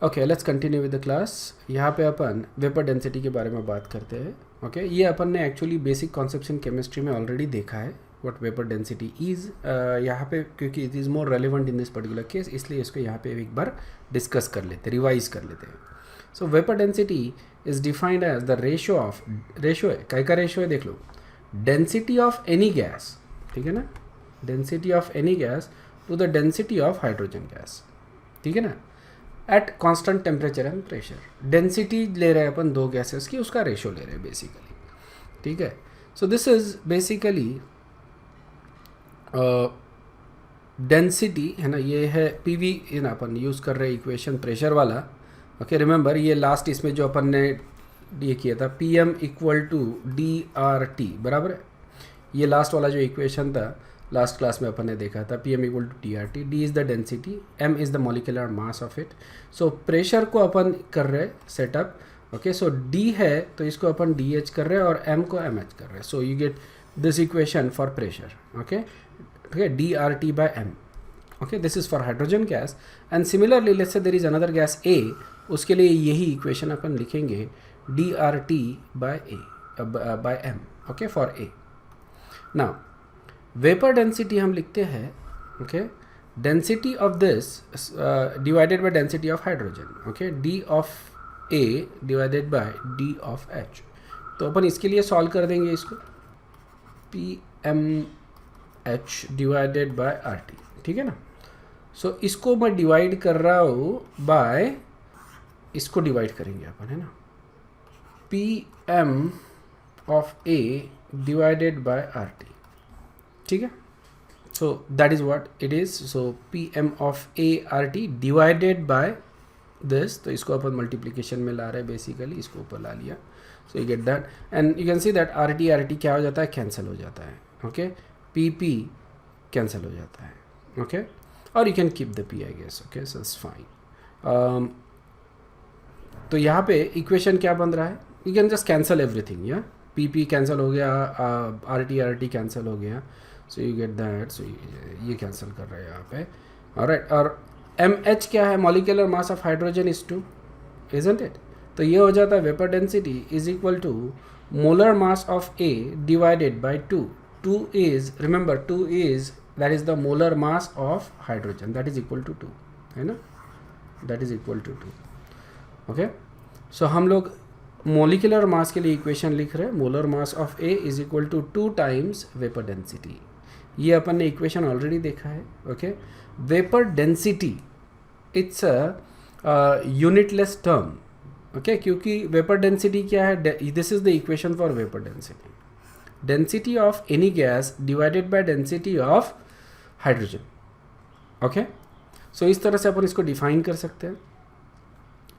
Okay, let's continue with the class. यहाँ पे अपन vapour density के बारे में बात करते हैं। ओके, ये अपन ने actually basic concepts in chemistry में ऑलरेडी देखा है व्हाट वेपर डेंसिटी इज़। यहाँ पे क्योंकि it is more relevant in this particular case, इसलिए इसको यहाँ पे एक बार डिस्कस कर लेते, रिवाइज कर लेते हैं। So vapour density is defined as the ratio of, ratio है, काय का रेशियो है देख लो, डेंसिटी ऑफ एनी गैस, ठीक है ना, density of any gas to the density of hydrogen gas, ठीक है ना, at constant temperature and pressure. Density ले रहे हैं अपन दो गैसेस की, उसका रेशियो ले रहे हैं बेसिकली, ठीक है। So this is basically density है ना, ये है पीवी है ना, अपन यूज़ कर रहे हैं इक्वेशन प्रेशर वाला। ओके, रिमेंबर ये लास्ट इसमें जो अपन ने ये किया था P M equal to D R T, बराबर है। ये लास्ट वाला जो इक्वेशन था लास्ट क्लास में अपन ने देखा था, P M equal to T R T, D is the density, M is the molecular mass of it. So pressure को अपन कर रहे सेटअप। ओके, सो डी है तो इसको अपन डी एच कर रहे हैं और एम को एम एच कर रहे हैं। So you get this equation for pressure. Okay, ठीक है, D R T by M. Okay, this is for hydrogen gas. And similarly let's say there is another gas A, उसके लिए यही equation अपन लिखेंगे D R T by A by M. Okay, for A. Now vapour density हम लिखते हैं, okay, density of this divided by density of hydrogen. Okay, D of A divided bye D of H. तो अपन इसके लिए solve कर देंगे इसको, P M H divided by R T, ठीक है ना। सो इसको मैं डिवाइड कर रहा हूँ बाय, इसको डिवाइड करेंगे अपन, है ना, P M of A divided by R T, ठीक है। So that is what it is. So P M of A R T divided by this, तो इसको अपन मल्टीप्लीकेशन में ला रहे हैं बेसिकली, इसको ऊपर ला लिया। सो you get that and you can see that R T क्या हो जाता है, कैंसिल हो जाता है। ओके, पी पी कैंसिल हो जाता है। ओके, और you can keep the P I guess. Okay, so it's fine. तो यहाँ पे इक्वेशन क्या बन रहा है, you can just cancel everything, या पी पी कैंसिल हो गया, आर टी कैंसिल हो गया। So you get that. So ये कैंसिल कर रहे हैं यहाँ पे, ऑलराइट। और एम एच क्या है, molecular mass of hydrogen is 2, isn't it. तो ये हो जाता है vapour density is equal to molar mass of A divided by 2। 2 is, remember 2 is, that is the molar mass of hydrogen, that is equal to 2, है ना, that is equal to 2। Okay, so हम लोग molecular mass के लिए equation लिख रहे हैं, molar mass of A is equal to 2 times vapour density. ये अपन ने इक्वेशन ऑलरेडी देखा है। Okay, vapour density it's a unitless term. Okay, क्योंकि वेपर डेंसिटी क्या है, this is the equation for vapour density, density of any gas divided by density of hydrogen. Okay, so इस तरह से अपन इसको डिफाइन कर सकते हैं,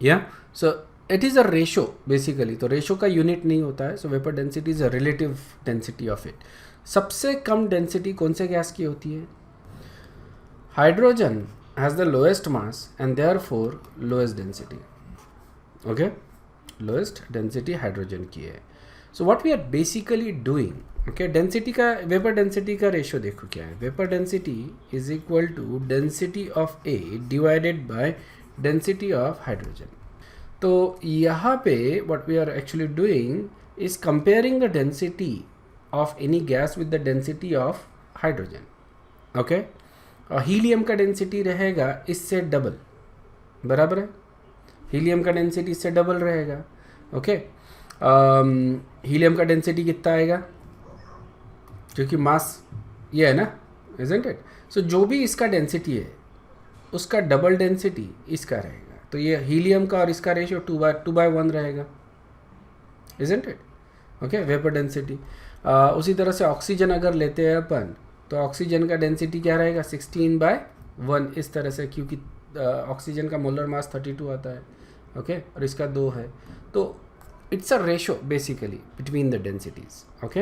या so it is a ratio basically. तो रेशो का यूनिट नहीं होता है। So vapour density is a relative density of it. सबसे कम डेंसिटी कौन से गैस की होती है, hydrogen has the lowest mass and therefore lowest density. Okay, lowest density hydrogen की है। So what we are basically doing, okay, density का, वेपर डेंसिटी का रेशो देखो क्या है, vapour density is equal to density of A divided by density of hydrogen. तो यहाँ पे what we are actually doing is comparing the density of any gas with the density of hydrogen. Okay, और helium का density रहेगा इससे double, बराबर है, helium का डेंसिटी इससे डबल रहेगा। ओके, हीलियम का डेंसिटी कितना आएगा, क्योंकि मास ये है ना, इजंट इट। सो जो भी इसका डेंसिटी है उसका डबल डेंसिटी इसका रहेगा। तो ये हीलियम का और इसका रेशियो 2/1 रहेगा, isn't it. Okay, vapour density. उसी तरह से ऑक्सीजन अगर लेते हैं अपन, तो ऑक्सीजन का डेंसिटी क्या रहेगा, 16/1 इस तरह से, क्योंकि ऑक्सीजन का मोलर मास 32 आता है। ओके, और इसका 2 है। तो it's a ratio basically between the densities. Okay,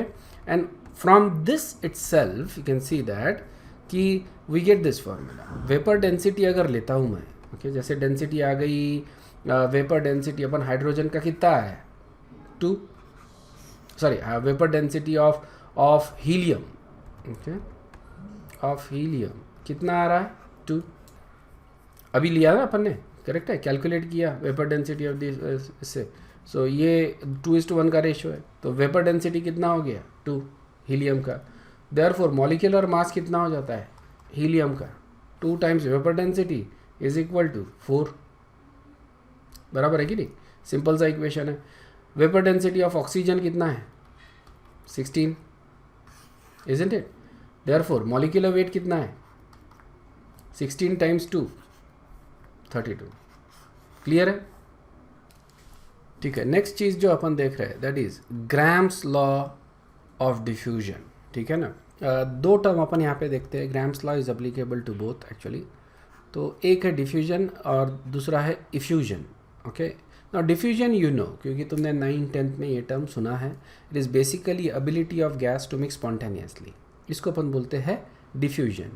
and from this itself you can see that कि we get this formula. Vapour density अगर लेता हूँ मैं, ओके, जैसे डेंसिटी आ गई, वेपर डेंसिटी अपन हाइड्रोजन का कितना है, 2, sorry, vapour density of helium, okay, of helium कितना आ रहा है, 2। अभी लिया ना अपन ने करेक्ट है, कैलकुलेट किया वेपर डेंसिटी ऑफ दिस इससे। सो ये 2:1 का रेशो है, तो वेपर डेंसिटी कितना हो गया 2 हीलियम का। देयरफॉर मॉलिक्यूलर मास कितना हो जाता है हीलियम का 2 times vapour density is equal to 4, बराबर है कि नहीं। सिंपल सा इक्वेशन है। वेपर डेंसिटी ऑफ ऑक्सीजन कितना है 16, isn't it. Therefore molecular weight कितना है 16 टाइम्स 2 32। क्लियर है, ठीक है। नेक्स्ट चीज़ जो अपन देख रहे हैं that is grams law of diffusion, ठीक है ना। दो टर्म अपन यहाँ पे देखते हैं। Graham's law is applicable to both actually. तो एक है डिफ्यूजन और दूसरा है effusion. Okay, now diffusion you know, क्योंकि तुमने 9th-10th में ये टर्म सुना है। It is basically ability of gas to mix spontaneously, इसको अपन बोलते हैं diffusion.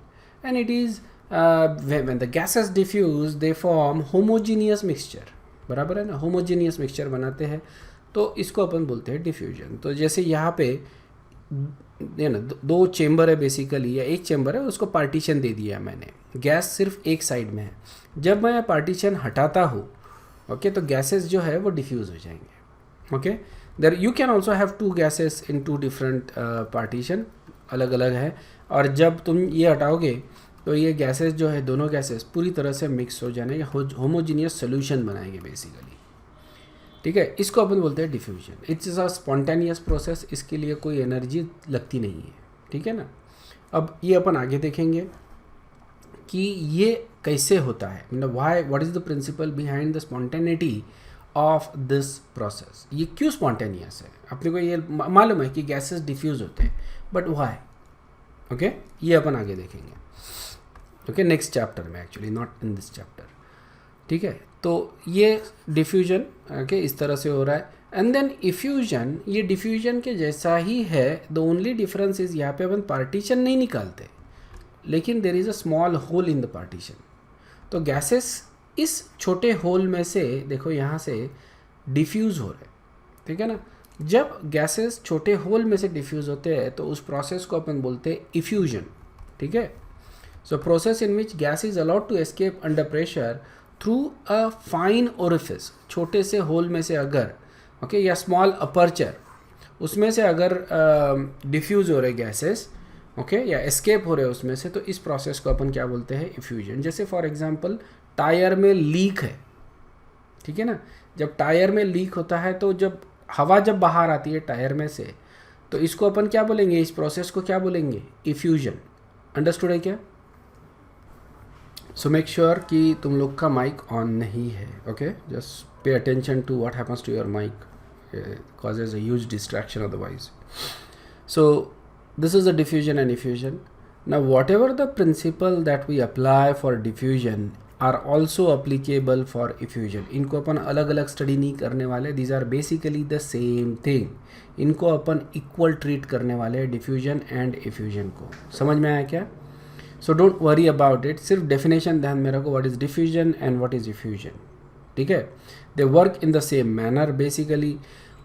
And it is when the gases diffuse they form homogeneous mixture, बराबर है ना, होमोजीनियस मिक्सचर बनाते हैं, तो इसको अपन बोलते हैं डिफ्यूजन। तो जैसे यहाँ पे ये ना दो चेम्बर है बेसिकली, या एक चेम्बर है, उसको पार्टीशन दे दिया मैंने, गैस सिर्फ एक साइड में है। जब मैं पार्टीशन हटाता हूँ ओके, तो गैसेस जो है वो डिफ्यूज़ हो जाएंगे। Okay, there you can also have 2 gases in 2 different partition, अलग अलग है। और जब तुम ये हटाओगे तो ये गैसेस जो है, दोनों गैसेस पूरी तरह से मिक्स हो जाने, होमोजीनियस सोल्यूशन बनाएंगे बेसिकली, ठीक है। इसको अपन बोलते हैं diffusion. It's is a spontaneous process, इसके लिए कोई एनर्जी लगती नहीं है, ठीक है ना। अब ये अपन आगे देखेंगे कि ये कैसे होता है, मतलब why, what is the principle behind the spontaneity of this process. ये क्यों स्पॉन्टेनियस है, अपने को ये मालूम है कि गैसेस डिफ्यूज होते हैं, बट व्हाई। ओके, ये अपन आगे देखेंगे। ओके, नेक्स्ट चैप्टर में actually, not in this chapter, ठीक है। तो ये डिफ्यूजन ओके इस तरह से हो रहा है। एंड देन इफ्यूजन, ये डिफ्यूजन के जैसा ही है। द ओनली डिफरेंस इज यहाँ पे अपन पार्टीशन नहीं निकालते, लेकिन there is a small hole in the partition. तो गैसेस इस छोटे होल में से, देखो यहाँ से डिफ्यूज़ हो रहे, ठीक है ना। जब गैसेस छोटे होल में से डिफ्यूज़ होते हैं तो उस प्रोसेस को अपन बोलते हैं इफ्यूजन, ठीक है। So process in which gas is allowed to escape under pressure through a fine orifice, छोटे से होल में से अगर ओके या स्मॉल अपर्चर, उसमें से अगर डिफ्यूज़ हो रहे गैसेस ओके या एस्केप हो रहे हैं उसमें से, तो इस प्रोसेस को अपन क्या बोलते हैं इफ्यूजन। जैसे फॉर एग्जांपल टायर में लीक है, ठीक है ना। जब टायर में लीक होता है तो जब हवा जब बाहर आती है टायर में से, तो इसको अपन क्या बोलेंगे, इस प्रोसेस को क्या बोलेंगे इफ्यूजन। अंडरस्टूड है क्या। सो मेक श्योर कि तुम लोग का माइक ऑन नहीं है। Okay, just pay attention to what happens to your mic, causes a huge distraction otherwise. So this is a diffusion and effusion. Now whatever the principle that we apply for diffusion are also applicable for effusion. इनको अपन अलग अलग study नहीं करने वाले, these are basically the same thing. इनको अपन equal treat करने वाले हैं डिफ्यूजन एंड इफ्यूजन को। समझ में आया क्या। So don't worry about it, सिर्फ डेफिनेशन ध्यान में रखो, what is diffusion and what is effusion, ठीक है। They work in the same manner basically,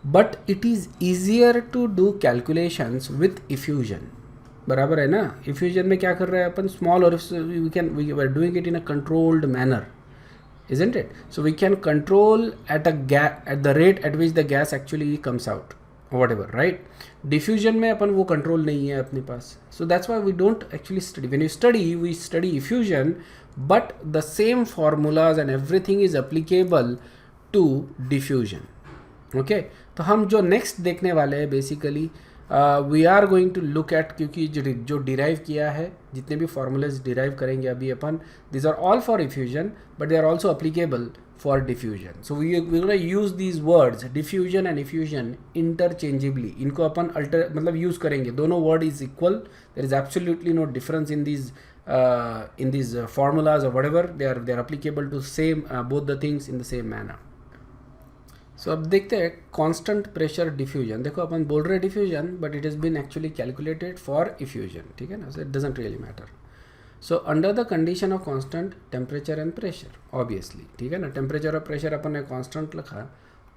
but it is easier to do calculations with effusion, बराबर है ना। इफ्यूजन में क्या कर रहे हैं अपन, स्मॉल और we are doing it in a controlled manner, isn't it? So we can control at the rate at which the gas actually comes out or whatever, right? Diffusion में अपन वो control नहीं है अपने पास, so that's why we don't actually study. When you study, we study effusion, but the same formulas and everything is applicable to diffusion. Okay, तो हम जो next देखने वाले हैं basically we are going to look at, क्योंकि जो derive किया है, जितने भी फॉर्मूलाज डिराइव करेंगे अभी अपन, this are all for effusion but they are also applicable for diffusion. So we gonna use these words diffusion and effusion interchangeably. इनको अपन मतलब यूज़ करेंगे, दोनों word is equal, there is absolutely no difference in these formulas or whatever. They are applicable to same both the things in the same manner. So अब देखते हैं constant pressure diffusion. देखो अपन बोल रहे diffusion but it is been actually calculated for effusion, ठीक है ना. So it doesn't really matter. So under the condition of constant temperature and pressure, obviously, ठीक है ना. टेम्परेचर और प्रेशर अपन ने कांस्टेंट लिखा.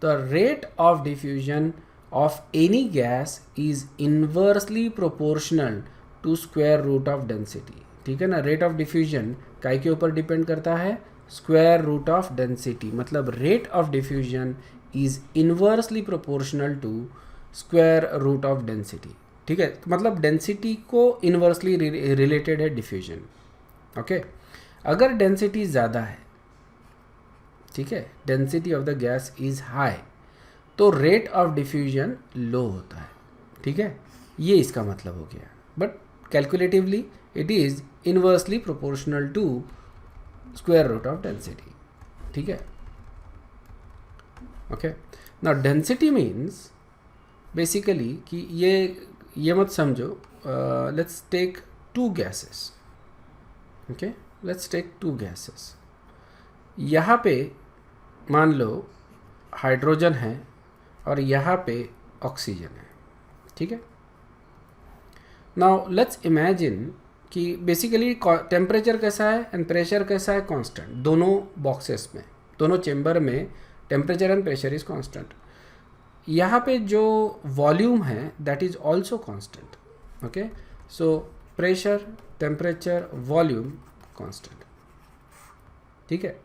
The rate of diffusion of any gas is inversely proportional to square root of density, ठीक है ना. Rate of diffusion काय के ऊपर डिपेंड करता है, स्क्वायर रूट ऑफ डेंसिटी, मतलब rate of diffusion is inversely proportional to square root of density. ठीक है, मतलब डेंसिटी को इन्वर्सली रिलेटेड है डिफ्यूजन। ओके, अगर डेंसिटी ज़्यादा है, ठीक है, density of the gas is high, तो रेट ऑफ डिफ्यूजन लो होता है। ठीक है, ये इसका मतलब हो गया, but calculatively it is inversely proportional to square root of density. ठीक है, okay. Now density means basically कि ये मत समझो, let's take two gases. Okay, let's take two gases. यहाँ पे मान लो हाइड्रोजन है और यहाँ पे ऑक्सीजन है। ठीक है, नाउ लेट्स इमेजिन कि बेसिकली टेम्परेचर कैसा है एंड प्रेशर कैसा है, कांस्टेंट। दोनों बॉक्सेस में, दोनों चेम्बर में temperature and pressure is constant. यहाँ पे जो वॉल्यूम है that is also constant. Okay, so pressure, temperature, volume constant. ठीक है,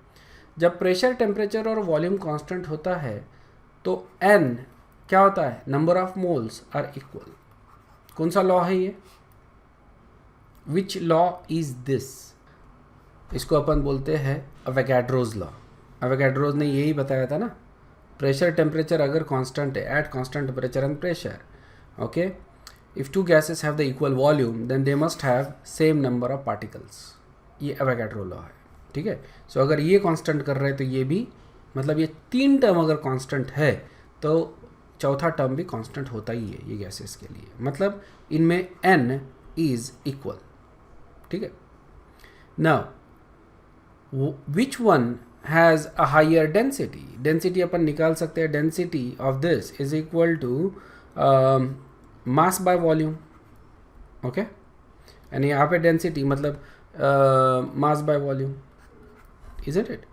जब प्रेशर, टेम्परेचर और वॉल्यूम कांस्टेंट होता है तो n क्या होता है, number of moles are equal. कौन सा लॉ है ये, विच लॉ इज दिस? इसको अपन बोलते हैं अवोगाड्रोज लॉ। अवोगाड्रोज ने यही बताया था ना, प्रेशर टेम्परेचर अगर कांस्टेंट है at constant temperature and pressure, okay, if two gases have the equal volume then they must have same number of particles. ये अवोगाड्रो लॉ है। ठीक है, सो अगर ये कांस्टेंट कर रहे हैं तो ये भी, मतलब ये तीन टर्म अगर कांस्टेंट है तो चौथा टर्म भी कांस्टेंट होता ही है ये गैसेस के लिए, मतलब इनमें n इज इक्वल। ठीक है, now which one has a higher density? Density अपन निकाल सकते हैं, density of this is equal to mass by volume. Okay, यानी यहाँ पे डेंसिटी मतलब mass by volume, isn't it?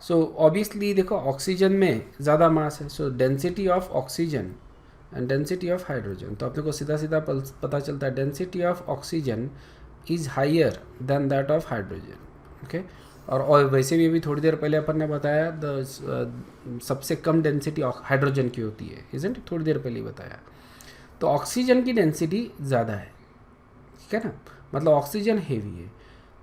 So obviously देखो ऑक्सीजन में ज़्यादा मास है, so density of oxygen and density of hydrogen, तो अपने को सीधा सीधा पता चलता है density of oxygen is higher than that of hydrogen. Okay, और वैसे भी अभी थोड़ी देर पहले अपन ने बताया सबसे कम डेंसिटी हाइड्रोजन की होती है, इजंट? थोड़ी देर पहले ही बताया। तो ऑक्सीजन की डेंसिटी ज़्यादा है, ठीक है ना, मतलब ऑक्सीजन हेवी है,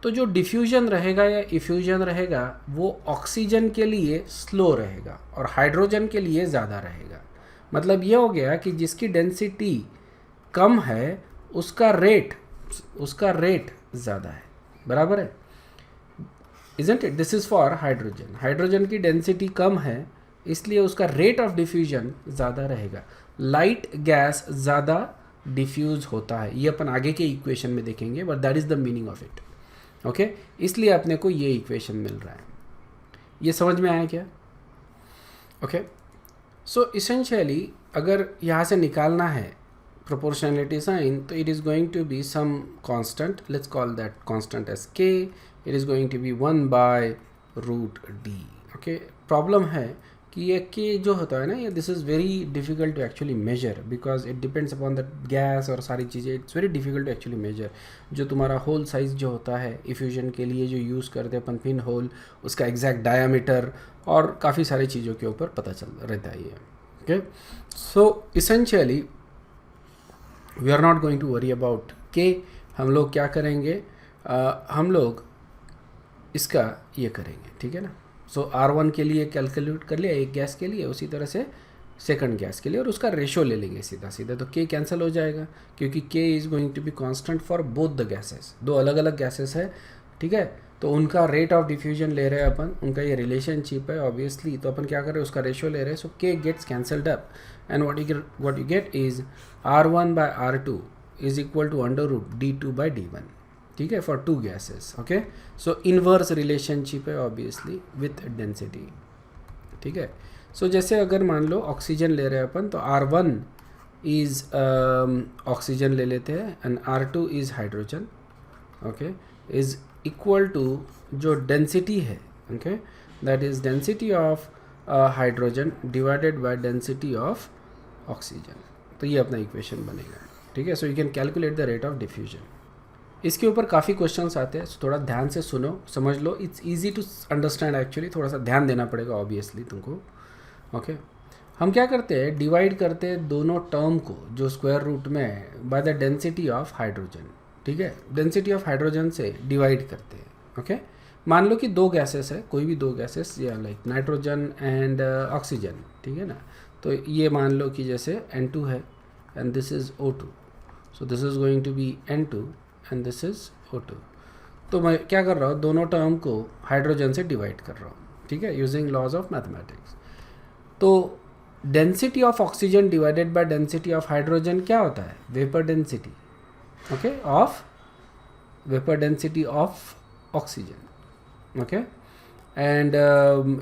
तो जो डिफ्यूजन रहेगा या इफ्यूजन रहेगा वो ऑक्सीजन के लिए स्लो रहेगा और हाइड्रोजन के लिए ज़्यादा रहेगा। मतलब ये हो गया कि जिसकी डेंसिटी कम है उसका रेट ज़्यादा है, बराबर है, isn't it? This is for hydrogen. Hydrogen की डेंसिटी कम है इसलिए उसका रेट ऑफ डिफ्यूजन ज़्यादा रहेगा। लाइट गैस ज़्यादा डिफ्यूज होता है, ये अपन आगे के इक्वेशन में देखेंगे, but that is the meaning of it. Okay, इसलिए अपने को ये इक्वेशन मिल रहा है। ये समझ में आया क्या? ओके, सो इसेंशियली अगर यहाँ से निकालना है प्रोपोर्शनलिटी साइन, तो it is going to be some constant, let's call that constant as k, it is going to be 1/√d। Okay, problem है कि ये k जो होता है ना, ये this is very difficult to actually measure because it depends upon the gas और सारी चीज़ें, it's very difficult to actually measure. जो तुम्हारा होल साइज़ जो होता है इफ्यूजन के लिए जो यूज़ करते हैं अपन पिन होल, उसका एग्जैक्ट डायामीटर और काफ़ी सारी चीज़ों के ऊपर पता चल रहता है ये। Okay, so essentially we are not going to worry about k। हम लोग क्या करेंगे, हम लोग इसका ये करेंगे, ठीक है ना। सो R1 के लिए कैलकुलेट कर लिया एक गैस के लिए, उसी तरह से सेकंड गैस के लिए, और उसका रेशो ले लेंगे सीधा सीधा, तो k कैंसिल हो जाएगा क्योंकि k is going to be constant for both the gases. दो अलग अलग गैसेस है, ठीक है, तो उनका रेट ऑफ डिफ्यूजन ले रहे हैं अपन, उनका ये रिलेशनशिप है ऑब्वियसली, तो अपन क्या कर रहे हैं, उसका रेशो ले रहे हैं। So k gets cancelled up and what you get is R1/R2 is equal to √d2/d1, ठीक है, for two gases. Okay, so inverse relationship है ऑब्वियसली विथ डेंसिटी, ठीक है। सो जैसे अगर मान लो ऑक्सीजन ले रहे हैं अपन, तो R1 इज़ ऑक्सीजन ले लेते हैं and R2 is hydrogen, okay, is equal to जो डेंसिटी है, okay, that is density of hydrogen divided by density of oxygen. तो ये अपना इक्वेशन बनेगा, ठीक है। So you can calculate the rate of diffusion, इसके ऊपर काफ़ी क्वेश्चंस आते हैं, थोड़ा ध्यान से सुनो, समझ लो, it's easy to understand actually, थोड़ा सा ध्यान देना पड़ेगा ऑब्वियसली तुमको। ओके, हम क्या करते हैं, डिवाइड करते हैं दोनों टर्म को जो स्क्वायर रूट में है by the density of hydrogen. ठीक है, डेंसिटी ऑफ हाइड्रोजन से डिवाइड करते हैं। ओके, मान लो कि दो गैसेस है, कोई भी दो गैसेस, या लाइक नाइट्रोजन एंड ऑक्सीजन, ठीक है ना। तो ये मान लो कि जैसे N2 है and this is O2, so this is going to be N2 and this is O2। तो मैं क्या कर रहा हूँ, दोनों टर्म को हाइड्रोजन से डिवाइड कर रहा हूँ, ठीक है, यूजिंग लॉज ऑफ मैथमेटिक्स। तो density of oxygen divided by density of hydrogen क्या होता है, vapour density, okay, of vapour density of oxygen. Okay, and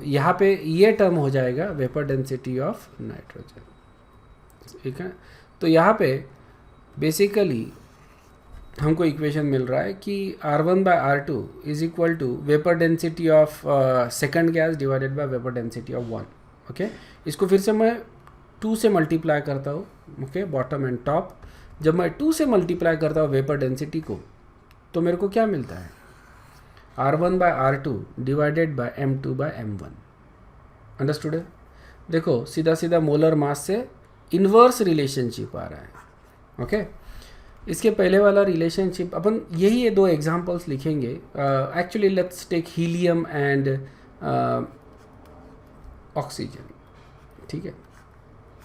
यहाँ पे ये टर्म हो जाएगा वेपर डेंसिटी ऑफ नाइट्रोजन। ठीक है, तो यहाँ पे बेसिकली हमको इक्वेशन मिल रहा है कि R1/R2 is equal to vapour density of second gas divided by vapour density of 1। Okay, इसको फिर से मैं 2 से मल्टीप्लाई करता हूँ, ओके, बॉटम एंड टॉप। जब मैं 2 से मल्टीप्लाई करता हूँ वेपर डेंसिटी को, तो मेरे को क्या मिलता है, R1/R2 divided by M2/M1। Understood है? देखो सीधा सीधा मोलर मास से इन्वर्स रिलेशनशिप आ रहा है। ओके, इसके पहले वाला रिलेशनशिप अपन यही ये दो एग्जांपल्स लिखेंगे। Actually let's take helium and oxygen, ठीक है,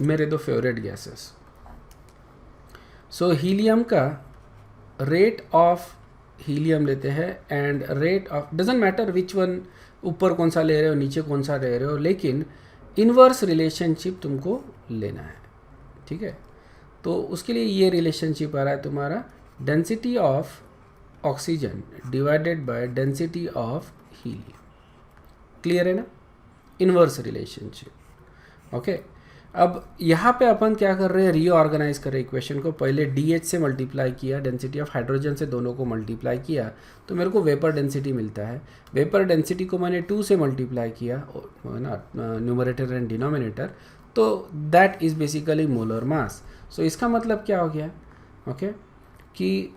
मेरे दो फेवरेट गैसेस। सो हीलियम का रेट ऑफ हीलियम लेते हैं and rate of, doesn't matter which one, ऊपर कौन सा ले रहे हो नीचे कौन सा ले रहे हो, लेकिन इन्वर्स रिलेशनशिप तुमको लेना है। ठीक है, तो उसके लिए ये रिलेशनशिप आ रहा है तुम्हारा, density of oxygen divided by density of helium. Clear है ना, इन्वर्स रिलेशनशिप। ओके, अब यहाँ पे अपन क्या कर रहे हैं, रीऑर्गेनाइज कर रहे हैं इक्वेशन को। पहले DH से मल्टीप्लाई किया, डेंसिटी ऑफ हाइड्रोजन से दोनों को मल्टीप्लाई किया, तो मेरे को वेपर डेंसिटी मिलता है। वेपर डेंसिटी को मैंने 2 से मल्टीप्लाई किया ना, न्यूमरेटर एंड डिनोमिनेटर, तो that is basically molar mass. So इसका मतलब क्या हो गया, ओके, कि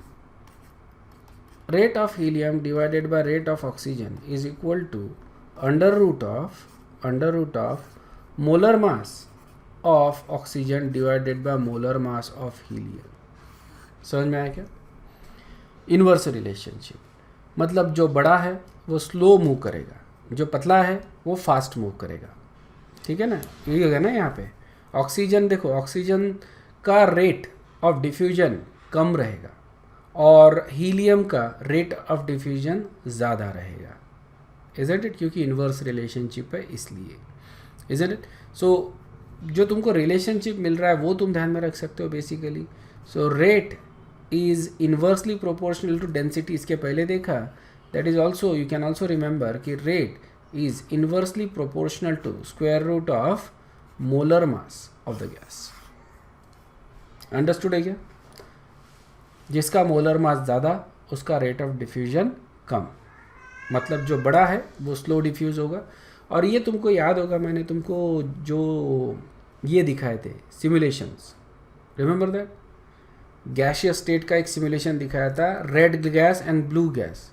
rate of helium divided by rate of oxygen is equal to under root of molar mass of oxygen divided by molar mass of helium. समझ में आया क्या? इन्वर्स रिलेशनशिप मतलब जो बड़ा है वो स्लो मूव करेगा, जो पतला है वो फास्ट मूव करेगा। ठीक है ना, यही होगा ना यहाँ पे। ऑक्सीजन देखो, ऑक्सीजन का रेट ऑफ डिफ्यूजन कम रहेगा और हीलियम का रेट ऑफ डिफ्यूजन ज़्यादा रहेगा। Isn't it? क्योंकि इन्वर्स रिलेशनशिप है इसलिए। Isn't it? सो जो तुमको रिलेशनशिप मिल रहा है वो तुम ध्यान में रख सकते हो basically. So rate is inversely proportional to density, इसके पहले देखा। That is also, you can also remember कि rate is inversely proportional to square root of molar mass of the gas. Understood है क्या? जिसका मोलर मास ज़्यादा उसका रेट ऑफ डिफ्यूजन कम, मतलब जो बड़ा है वो स्लो डिफ्यूज होगा। और ये तुमको याद होगा, मैंने तुमको जो ये दिखाए थे simulations, remember that? Gaseous state का एक सिमुलेशन दिखाया था, red gas and blue gas.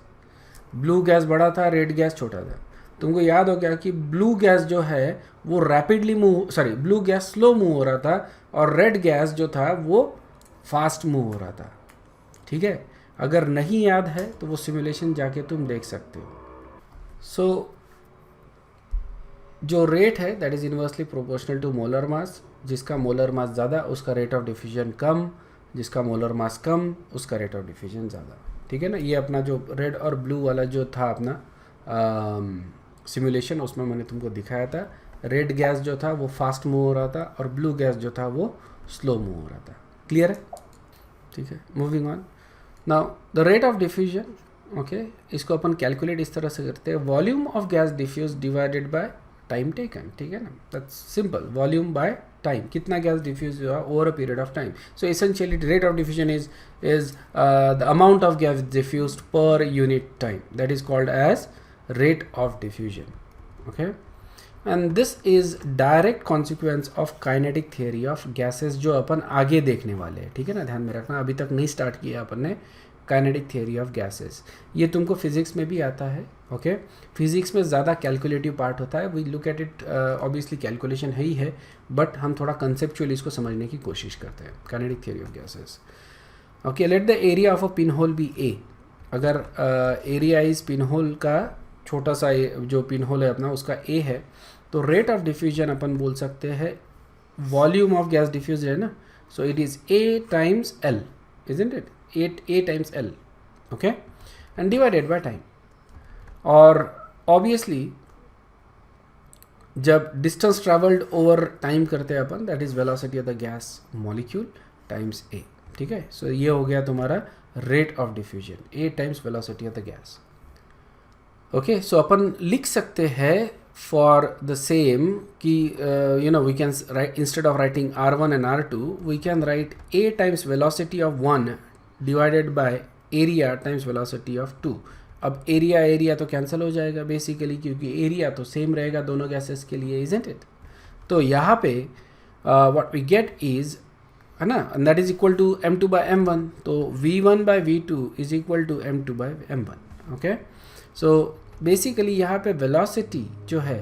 Blue gas बड़ा था, रेड गैस छोटा था। तुमको याद हो गया कि ब्लू गैस जो है वो rapidly blue gas slow move हो रहा था और रेड गैस जो था वो फास्ट मूव हो रहा था। ठीक है, अगर नहीं याद है तो वो सिमुलेशन जाके तुम देख सकते हो। सो जो रेट है that is inversely proportional to molar mass. जिसका मोलर मास ज़्यादा उसका रेट ऑफ डिफ्यूजन कम, जिसका मोलर मास कम उसका रेट ऑफ डिफ्यूजन ज़्यादा। ठीक है ना, ये अपना जो रेड और ब्लू वाला जो था अपना सिमुलेशन, उसमें मैंने तुमको दिखाया था। रेड गैस जो था वो फास्ट मूव हो रहा था और ब्लू गैस जो था वो स्लो मूव हो रहा था। क्लियर है? ठीक है, moving on. Now the rate of diffusion, okay, इसको अपन कैलकुलेट इस तरह से करते हैं, volume of gas diffuse divided by time taken. ठीक है ना, that's simple, volume by time, कितना गैस डिफ्यूज हुआ over a period of time. So essentially rate of diffusion is the amount of gas diffused per unit time, that is called as rate of diffusion. Okay, and this is direct consequence of kinetic theory of gases, जो अपन आगे देखने वाले हैं। ठीक है ना, ध्यान में रखना, अभी तक नहीं स्टार्ट किया अपन ने, काइनेटिक थियरी ऑफ गैसेस। ये तुमको फिजिक्स में भी आता है, ओके। फिजिक्स में ज़्यादा कैलकुलेटिव पार्ट होता है, we look at it, obviously calculation है ही है, बट हम थोड़ा कंसेप्चुअली इसको समझने की कोशिश करते हैं। Kinetic theory of gases, okay. Let the area of a pin hole be A. अगर एरिया इज पिन होल का छोटा सा जो पिन होल है अपना उसका ए है, तो रेट ऑफ डिफ्यूजन अपन बोल सकते हैं वॉल्यूम ऑफ गैस डिफ्यूज है ना, so it is A times L, isn't it, A times L, okay, and divided by time. और ऑब्वियसली जब डिस्टेंस ट्रेवल्ड ओवर टाइम करते हैं अपन, that is velocity of the gas molecule times A, ठीक है। So ये हो गया तुम्हारा rate of diffusion, A times velocity of the gas, okay. So अपन लिख सकते हैं फॉर द सेम कि you know we can write, instead of writing r1 and r2 we can write a times velocity of 1 divided by area times velocity of 2। अब area तो cancel हो जाएगा basically, क्योंकि एरिया तो same रहेगा दोनों gases के लिए, इजंट इट। तो यहाँ पे व्हाट वी गेट इज, है ना, that is equal to m2 by m1, तो v1 by v2 is equal to m2 by m1, okay. So basically यहाँ पे वेलोसिटी जो है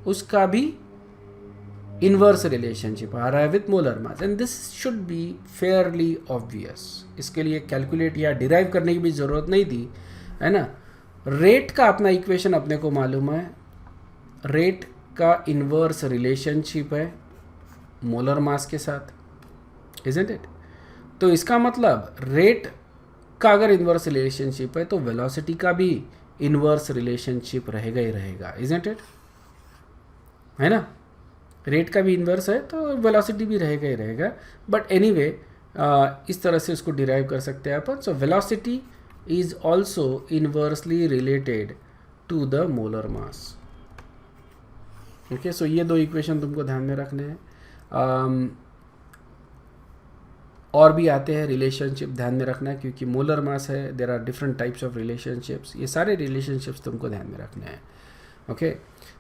उसका भी इन्वर्स रिलेशनशिप आ रहा है with molar mass, and this should be Fairlie obvious. इसके लिए कैलकुलेट या डिराइव करने की भी ज़रूरत नहीं थी, है ना। रेट का अपना इक्वेशन अपने को मालूम है, रेट का इन्वर्स रिलेशनशिप है मोलर मास के साथ, इजंट इट। तो इसका मतलब रेट का अगर इन्वर्स रिलेशनशिप है तो वेलोसिटी का भी इन्वर्स रिलेशनशिप रहेगा ही रहेगा, इजंट इट, है ना। रेट का भी इन्वर्स है तो वेलोसिटी भी रहेगा ही रहेगा, बट एनीवे इस तरह से उसको डिराइव कर सकते हैं अपन। So velocity is also inversely related to the molar mass, okay. So ये दो इक्वेशन तुमको ध्यान में रखने हैं। और भी आते हैं रिलेशनशिप, ध्यान में रखना है, क्योंकि मोलर मास है, there are different types of relationships, ये सारे रिलेशनशिप्स तुमको ध्यान में रखने हैं, ओके।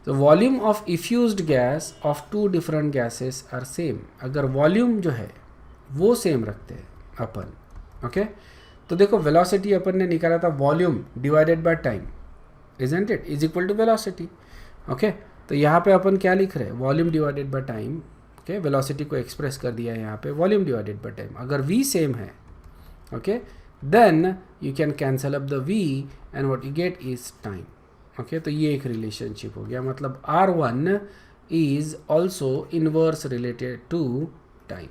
तो volume of effused gas of two different gases are same. अगर वॉल्यूम जो है वो सेम रखते हैं अपन, ओके, तो देखो वेलोसिटी अपन ने निकाला था volume divided by time, isn't it, is equal to velocity, okay. तो यहाँ पे अपन क्या लिख रहे हैं, volume divided by time, okay. Velocity को एक्सप्रेस कर दिया है यहाँ पे वॉल्यूम डिवाइडेड बाय टाइम। अगर v सेम है, okay, then you can cancel up the v and what you get is time, okay. तो ये एक रिलेशनशिप हो गया, मतलब r1 is also inverse related to time,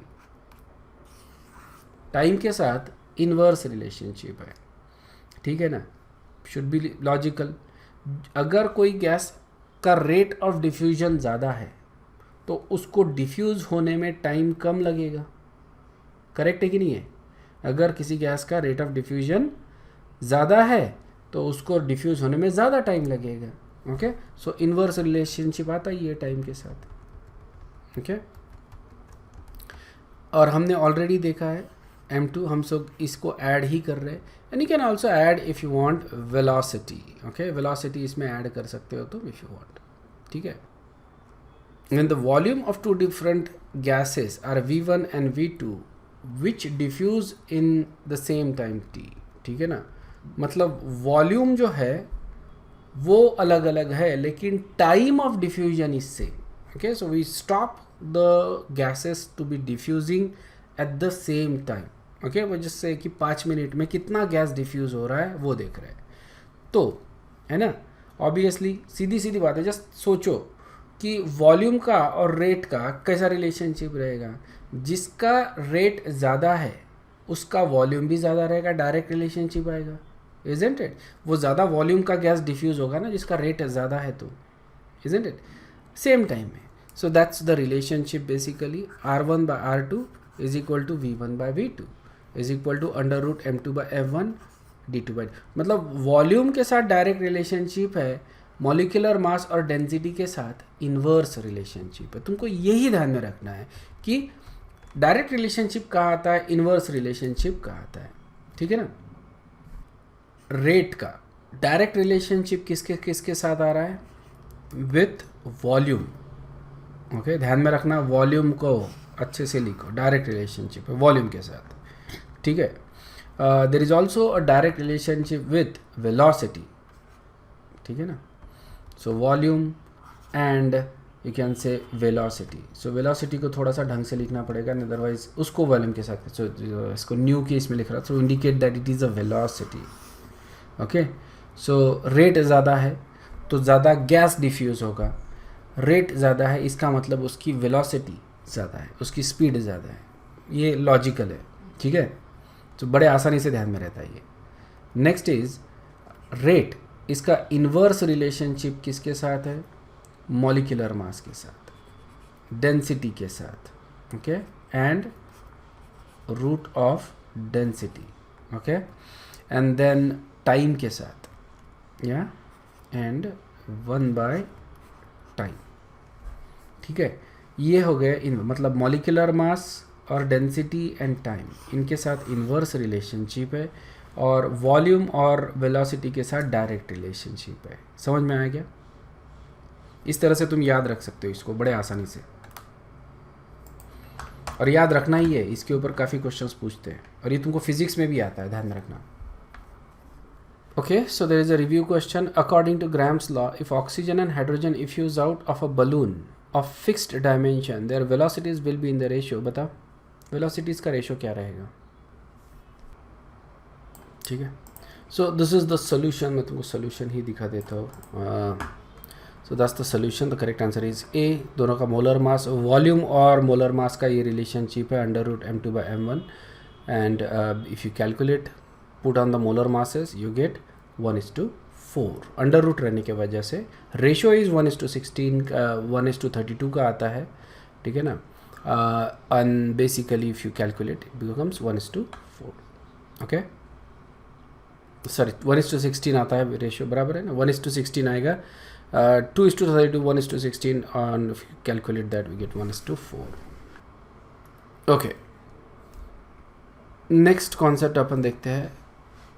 time के साथ इनवर्स रिलेशनशिप है, ठीक है ना, शुड बी लॉजिकल। अगर कोई गैस का रेट ऑफ डिफ्यूजन ज़्यादा है तो उसको डिफ्यूज़ होने में टाइम कम लगेगा, करेक्ट है कि नहीं है। अगर किसी गैस का रेट ऑफ डिफ्यूजन ज़्यादा है तो उसको डिफ्यूज़ होने में ज़्यादा टाइम लगेगा, ओके। सो इन्वर्स रिलेशनशिप आता ही है टाइम के साथ, ओके। और हमने ऑलरेडी देखा है m2, हम सब इसको ऐड ही कर रहे हैं, and you can also add if you want velocity, okay. Velocity इसमें ऐड कर सकते हो तुम इफ़ यू वांट, ठीक है। When the volume of two different gases are V1 and V2 which diffuse in the same time t, ठीक है ना, मतलब वॉल्यूम जो है वो अलग अलग है लेकिन time of diffusion is same, okay. So we stop the gases to be diffusing at the same time, okay. वो जिससे कि 5 मिनट में कितना गैस डिफ्यूज हो रहा है वो देख रहे हैं, तो है ना। ऑब्वियसली सीधी सीधी बात है, जस्ट सोचो कि वॉल्यूम का और रेट का कैसा रिलेशनशिप रहेगा। जिसका रेट ज़्यादा है उसका वॉल्यूम भी ज़्यादा रहेगा, डायरेक्ट रिलेशनशिप आएगा, इजंट इट। वो ज़्यादा वॉल्यूम का गैस डिफ्यूज़ होगा ना जिसका रेट ज़्यादा है, तो इजंट इट, सेम टाइम में। So that's the relationship basically, r1 by r2 is equal to v1 by v2 is equal to √m2 by f1 d2 मतलब वॉल्यूम के साथ डायरेक्ट रिलेशनशिप है, मॉलिक्यूलर मास और density के साथ inverse relationship है। तुमको यही ध्यान में रखना है कि डायरेक्ट रिलेशनशिप कहाँ आता है, इन्वर्स रिलेशनशिप कहाँ आता है, ठीक है ना। रेट का डायरेक्ट रिलेशनशिप किसके किसके साथ आ रहा है, विथ वॉल्यूम, ओके। ध्यान में रखना, वॉल्यूम को अच्छे से लिखो, डायरेक्ट रिलेशनशिप है वॉल्यूम के साथ, ठीक है। There is also a direct relationship with velocity, ठीक है ना. So volume and you can say velocity. So velocity को थोड़ा सा ढंग से लिखना पड़ेगा, अदरवाइज उसको वॉल्यूम के साथ. सो इसको न्यू केस में लिख रहा, so indicate that it is a velocity. Okay, so rate ज़्यादा है तो ज़्यादा गैस डिफ्यूज़ होगा. रेट ज़्यादा है इसका मतलब उसकी वेलोसिटी ज़्यादा है, उसकी स्पीड ज़्यादा है. ये लॉजिकल है, ठीक है. तो बड़े आसानी से ध्यान में रहता है ये. Next is rate. इसका इन्वर्स रिलेशनशिप किसके साथ है? मॉलिक्यूलर मास के साथ, डेंसिटी के साथ. Okay, and root of density. Okay, and then time के साथ, या एंड 1/टाइम. ठीक है, ये हो गए इन, मतलब मॉलिक्यूलर मास और डेंसिटी एंड टाइम, इनके साथ इन्वर्स रिलेशनशिप है, और वॉल्यूम और वेलोसिटी के साथ डायरेक्ट रिलेशनशिप है. समझ में आया क्या? इस तरह से तुम याद रख सकते हो इसको बड़े आसानी से, और याद रखना ही है, इसके ऊपर काफ़ी क्वेश्चंस पूछते हैं, और ये तुमको फिजिक्स में भी आता है, ध्यान रखना. Okay, so there is a review question. According to Graham's law, if oxygen and hydrogen effuse out of a balloon of fixed dimension, their velocities will be in the ratio. बता, velocities का ratio क्या रहेगा? ठीक है. So this is the solution. मैं तुमको solution ही दिखा देता हूँ. So that's the solution. The correct answer is A. दोनों का molar mass, volume और molar mass का ये relationship है √m2/m1, and if you calculate, put on the molar masses, you get 1:4. Under root रहने की वजह से रेशियो इज 1:16, 1:32 का आता है, ठीक है ना. And basically if you calculate it becomes 1:4. Okay, sorry 1:16 आता है रेशियो, बराबर है ना. 1:16 आएगा. 2:32, 1:16, और if you calculate that we get 1:4. Okay, next concept अपन देखते हैं.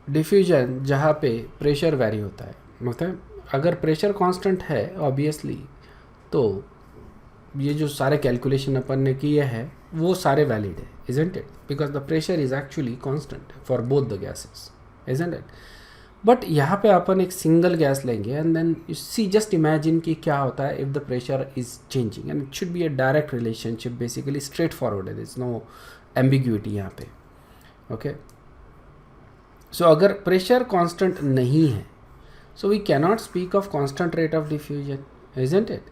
डिफ्यूजन जहाँ पे प्रेशर वैरी होता है, मतलब अगर प्रेशर कांस्टेंट है ऑब्वियसली, तो ये जो सारे कैलकुलेशन अपन ने किए हैं वो सारे वैलिड है, isn't it? Because the pressure is actually constant for both the gases, isn't it? But यहाँ पे अपन एक सिंगल गैस लेंगे, and then you see, just imagine कि क्या होता है if the pressure is changing, and it should be a direct relationship, basically straightforward है, देयर इज नो एम्बिग्यूटी यहाँ पे. ओके, सो अगर प्रेशर कांस्टेंट नहीं है, so we cannot speak of constant rate of diffusion, isn't it?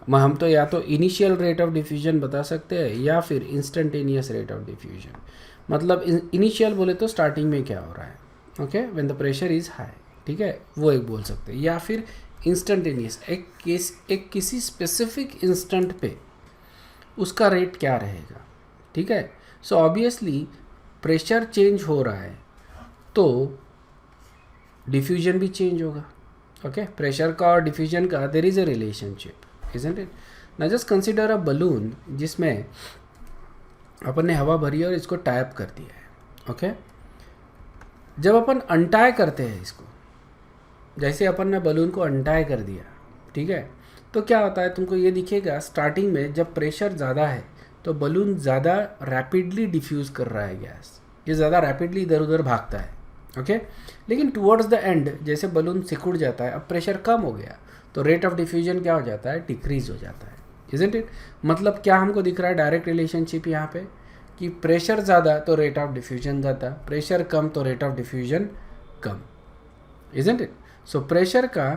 हम तो या तो इनिशियल रेट ऑफ डिफ्यूजन बता सकते हैं या फिर इंस्टेंटेनियस रेट ऑफ डिफ्यूजन. मतलब इनिशियल बोले तो स्टार्टिंग में क्या हो रहा है, okay, when the pressure is high, ठीक है, वो एक बोल सकते हैं. या फिर इंस्टेंटेनियस, एक किसी स्पेसिफिक इंस्टेंट पे उसका रेट क्या रहेगा, ठीक है. सो ऑब्वियसली प्रेशर चेंज हो रहा है तो डिफ्यूजन भी चेंज होगा. ओके, प्रेशर का और डिफ्यूजन का there is a relationship, isn't it? Now just consider a balloon जिसमें अपन ने हवा भरी और इसको टाइप कर दिया है. ओके, जब अपन अनटाई करते हैं इसको, जैसे अपन ने बलून को अनटाई कर दिया, ठीक है, तो क्या होता है तुमको ये दिखेगा स्टार्टिंग में जब प्रेशर ज़्यादा है तो बलून ज़्यादा रैपिडली डिफ्यूज़ कर रहा है गैस, ये ज़्यादा रैपिडली इधर उधर भागता है. ओके, लेकिन टुवर्ड्स द एंड जैसे बलून सिकुड़ जाता है, अब प्रेशर कम हो गया तो रेट ऑफ डिफ्यूजन क्या हो जाता है? डिक्रीज हो जाता है, इजंट इट? मतलब क्या हमको दिख रहा है डायरेक्ट रिलेशनशिप यहाँ पे, कि प्रेशर ज़्यादा तो रेट ऑफ डिफ्यूजन ज़्यादा, प्रेशर कम तो रेट ऑफ डिफ्यूजन कम, इजंट इट? सो प्रेशर का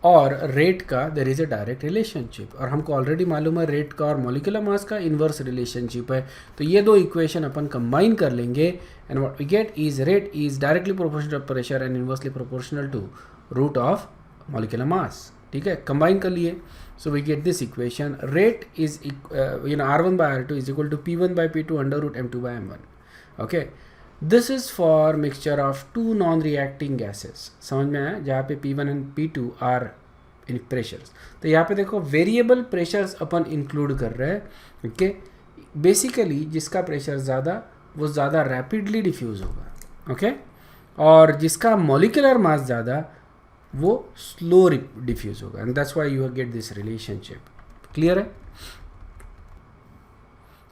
और रेट का there is a direct relationship, और हमको ऑलरेडी मालूम है रेट का और मॉलिक्यूलर मास का इन्वर्स रिलेशनशिप है. तो ये दो इक्वेशन अपन कंबाइन कर लेंगे, and what we get is rate is directly proportional to pressure and inversely proportional to root of molecular mass. ठीक है, कंबाइन कर लिए. So we get this equation, rate is R1/R2 is equal to P1/P2 under root M2/M1. Okay, this is for mixture of two non reacting gases. समझ में आया? जहाँ पे P1 and P2 are in pressures. तो यहाँ पे देखो variable pressures अपन include कर रहे हैं. ओके, बेसिकली जिसका प्रेशर ज़्यादा वो ज़्यादा रैपिडली डिफ्यूज़ होगा. ओके, और जिसका मॉलिक्यूलर मास ज़्यादा वो स्लो डिफ्यूज़ होगा, and that's why you get this relationship. Clear है?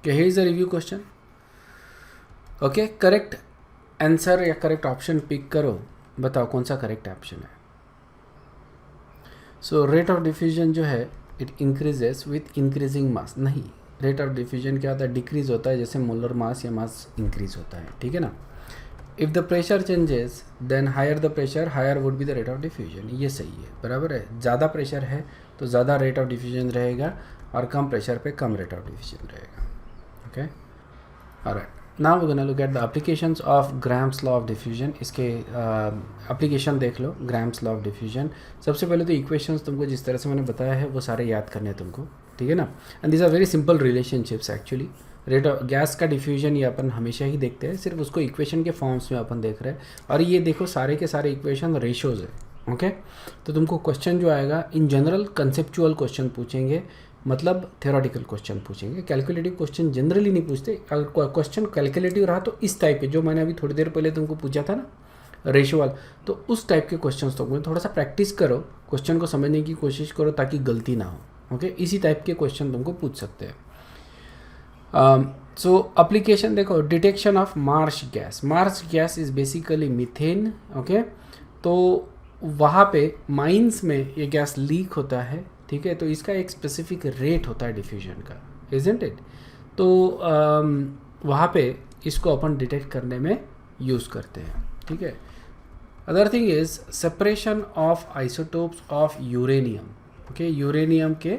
Okay, here is the review question. Okay, correct answer या करेक्ट ऑप्शन पिक करो, बताओ कौन सा करेक्ट ऑप्शन है। सो रेट ऑफ डिफ्यूजन जो है इट इंक्रीजेस विथ इंक्रीजिंग मास, नहीं, रेट ऑफ डिफ्यूजन क्या होता है, डिक्रीज होता है जैसे मोलर मास या मास इंक्रीज होता है, ठीक है ना। If the pressure changes then higher the pressure higher would be the rate of diffusion, ये सही है, बराबर है। ज़्यादा प्रेशर है तो ज़्यादा रेट ऑफ डिफ्यूजन रहेगा और कम प्रेशर पे कम रेट ऑफ डिफ्यूजन रहेगा, okay. Alright, now we gonna look at the applications of Graham's law of diffusion. इसके एप्लीकेशन देख लो, ग्राम्स लॉ ऑफ डिफ्यूजन। सबसे पहले तो इक्वेशंस तुमको जिस तरह से मैंने बताया है वो सारे याद करने हैं तुमको, ठीक है ना। And these are very simple relationships actually. Rate of gas का डिफ्यूजन ये अपन हमेशा ही देखते हैं, सिर्फ उसको इक्वेशन के फॉर्म्स में अपन देख रहे हैं। और ये देखो सारे के सारे इक्वेशन रेशोज है, ओके। तो तुमको क्वेश्चन जो आएगा इन जनरल कंसेप्चुअल क्वेश्चन पूछेंगे, मतलब थ्योरेटिकल क्वेश्चन पूछेंगे। कैलकुलेटिव क्वेश्चन जनरली नहीं पूछते। अगर क्वेश्चन कैलकुलेटिव रहा तो इस टाइप के जो मैंने अभी थोड़ी देर पहले तुमको पूछा था ना रेशो वाला, तो उस टाइप के क्वेश्चन तो थोड़ा सा प्रैक्टिस करो, क्वेश्चन को समझने की कोशिश करो ताकि गलती ना हो, ओके। इसी टाइप के क्वेश्चन तुमको पूछ सकते हैं। सो एप्लीकेशन देखो, detection of Marsh gas. Marsh gas is basically methane, okay. तो वहाँ पे माइंस में ये गैस लीक होता है, ठीक है। तो इसका एक स्पेसिफिक रेट होता है डिफ्यूजन का, इजंट इट। तो वहाँ पे इसको अपन डिटेक्ट करने में यूज़ करते हैं, ठीक है। Other thing is separation of isotopes of uranium, okay. Uranium के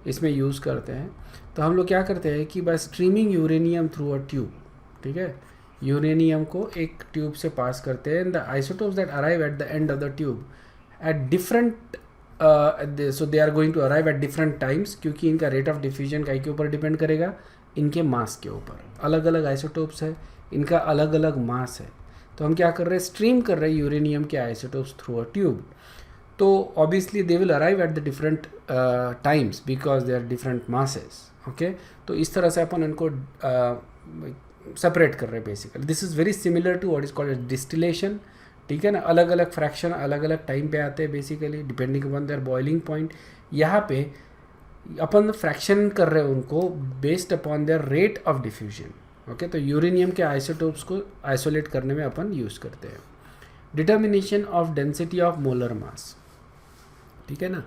इसमें यूज़ करते हैं। तो हम लोग क्या करते हैं कि by streaming uranium through a tube, ठीक है, यूरेनियम को एक ट्यूब से पास करते हैं। The isotopes that arrive at the end of the tube at different so they are going to arrive at different times, क्योंकि इनका रेट ऑफ डिफ्यूजन का के ऊपर डिपेंड करेगा, इनके मास के ऊपर। अलग अलग आइसोटोप्स है, इनका अलग अलग मास है। तो हम क्या कर रहे हैं, स्ट्रीम कर रहे हैं यूरेनियम के आइसोटोप्स थ्रू अ ट्यूब। तो obviously they will arrive at the different times because they are different masses, okay. तो इस तरह से अपन इनको सेपरेट कर रहे हैं basically. This is very similar to what is called distillation, ठीक है ना। अलग अलग फ्रैक्शन अलग अलग टाइम पे आते हैं basically depending upon their boiling point. यहाँ पे अपन फ्रैक्शन कर रहे हैं उनको based upon their rate of diffusion, okay. तो यूरेनियम के आइसोटोप्स को आइसोलेट करने में अपन यूज़ करते हैं। Determination of density of molar मास, ठीक है ना।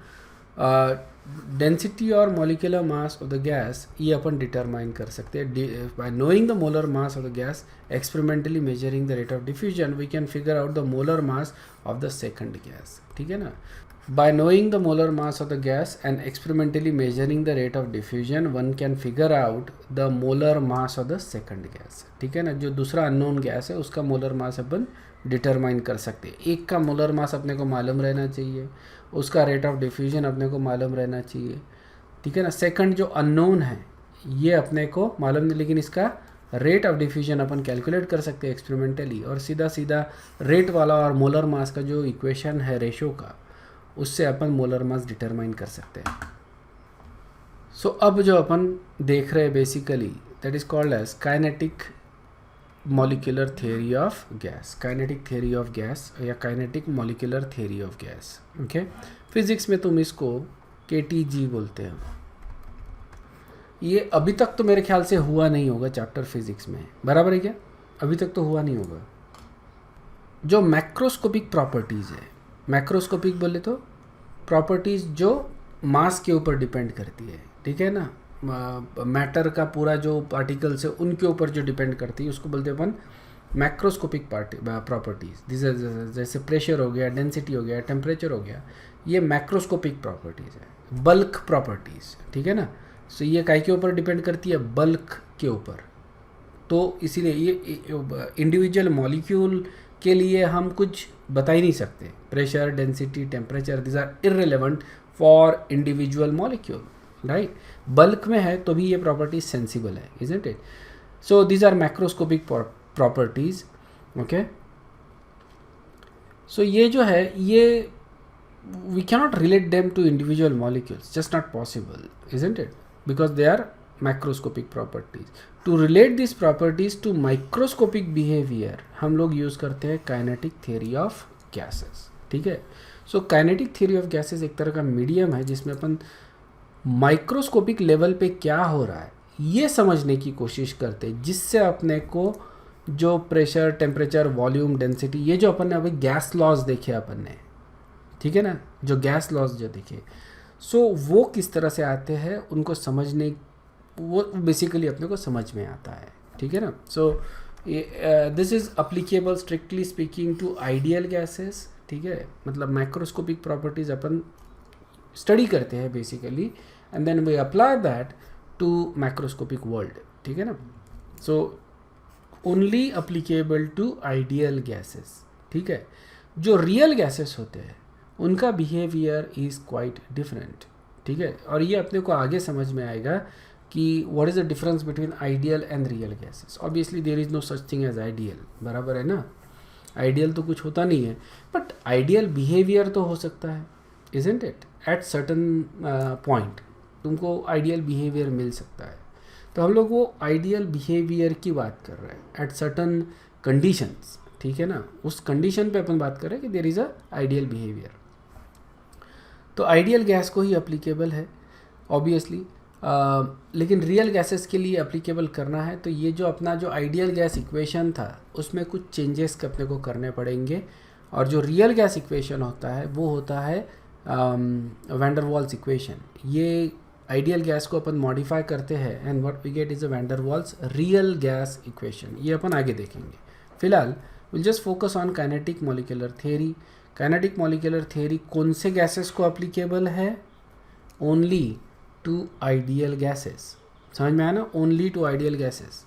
डेंसिटी और molecular mass of the gas ये अपन डिटरमाइन कर सकते हैं bye knowing the molar mass of the gas, experimentally measuring the rate of diffusion we can figure out the molar mass of the second gas, ठीक है ना। By knowing the molar mass of the gas and experimentally measuring the rate of diffusion one can figure out the molar mass of the second gas, ठीक है ना। जो दूसरा unknown gas है उसका मोलर मास अपन डिटरमाइन कर सकते हैं। एक का मोलर मास अपने को मालूम रहना चाहिए, उसका रेट ऑफ डिफ्यूजन अपने को मालूम रहना चाहिए, ठीक है ना। सेकंड जो अननोन है ये अपने को मालूम नहीं, लेकिन इसका rate of diffusion upon calculate कर सकते हैं एक्सपेरिमेंटली, और सीधा सीधा रेट वाला और मोलर मास का जो इक्वेशन है रेशो का, उससे अपन मोलर मास डिटरमाइन कर सकते हैं। सो अब जो अपन देख रहे हैं basically that is called as kinetic molecular theory of gas, kinetic theory of gas या kinetic molecular theory of gas, okay. Physics में तुम इसको KTG बोलते हो। ये अभी तक तो मेरे ख्याल से हुआ नहीं होगा चैप्टर फिजिक्स में, बराबर है क्या? अभी तक तो हुआ नहीं होगा। जो मैक्रोस्कोपिक प्रॉपर्टीज़ है, मैक्रोस्कोपिक बोले तो प्रॉपर्टीज़ जो मास के ऊपर डिपेंड करती है, ठीक है ना। मैटर का पूरा जो पार्टिकल्स है उनके ऊपर जो डिपेंड करती है उसको बोलते हैं अपन मैक्रोस्कोपिक प्रॉपर्टीज़। जैसे प्रेशर हो गया, डेंसिटी हो गया, टेम्परेचर हो गया, ये मैक्रोस्कोपिक प्रॉपर्टीज़ है। बल्क प्रॉपर्टीज़, ठीक है ना। सो ये काय के ऊपर डिपेंड करती है, बल्क के ऊपर। तो इसीलिए ये इंडिविजुअल मॉलिक्यूल के लिए हम कुछ बता ही नहीं सकते। Pressure, density, temperature, this are irrelevant for individual molecule, right. Bulk में है तो भी ये प्रॉपर्टीज सेंसिबल है, isn't it. So these are macroscopic properties, okay. So ये जो है ये we cannot relate them to individual molecules, just not possible, isn't it, because they are macroscopic properties. To relate these properties to microscopic behavior हम लोग use करते हैं kinetic theory of gases, ठीक है। so kinetic theory of gases एक तरह का medium है जिसमें अपन माइक्रोस्कोपिक लेवल पे क्या हो रहा है ये समझने की कोशिश करते हैं, जिससे अपने को जो प्रेशर, टेम्परेचर, वॉल्यूम, डेंसिटी, ये जो अपन ने अभी गैस लॉज देखे अपन ने, ठीक है ना, जो गैस लॉज जो देखे, सो वो किस तरह से आते हैं उनको समझने, वो बेसिकली अपने को समझ में आता है, ठीक है ना. So this is applicable strictly speaking to ideal gases, ठीक है. मतलब माइक्रोस्कोपिक प्रॉपर्टीज़ अपन स्टडी करते हैं basically, and then we apply that to macroscopic world, ठीक है ना. So only applicable to ideal gases, ठीक है. जो रियल गैसेस होते हैं उनका बिहेवियर इज़ क्वाइट डिफरेंट, ठीक है. और ये अपने को आगे समझ में आएगा कि what is the difference between ideal and real gases. Obviously there is no such thing as ideal, बराबर है ना. आइडियल तो कुछ होता नहीं है, बट आइडियल बिहेवियर तो हो सकता है, isn't it. Eight certain point तुमको आइडियल बिहेवियर मिल सकता है. तो हम लोग वो आइडियल बिहेवियर की बात कर रहे हैं एट सर्टन कंडीशंस, ठीक है ना. उस कंडीशन पे अपन बात कर रहे हैं कि there is a ideal behaviour. तो आइडियल गैस को ही अप्लीकेबल है ऑब्वियसली, लेकिन रियल गैसेस के लिए अप्लीकेबल करना है तो ये जो अपना जो आइडियल गैस इक्वेशन था उसमें कुछ चेंजेस अपने को करने पड़ेंगे. और जो रियल गैस इक्वेशन होता है वो होता है वैन डर वाल्स इक्वेशन. ये आइडियल गैस को अपन मॉडिफाई करते हैं and what we get is a van der Waals real gas equation. ये अपन आगे देखेंगे. फिलहाल will just focus on kinetic molecular theory. Kinetic molecular theory कौन से गैसेस को अप्लीकेबल है? Only to ideal gases. समझ में आया ना, only to ideal gases.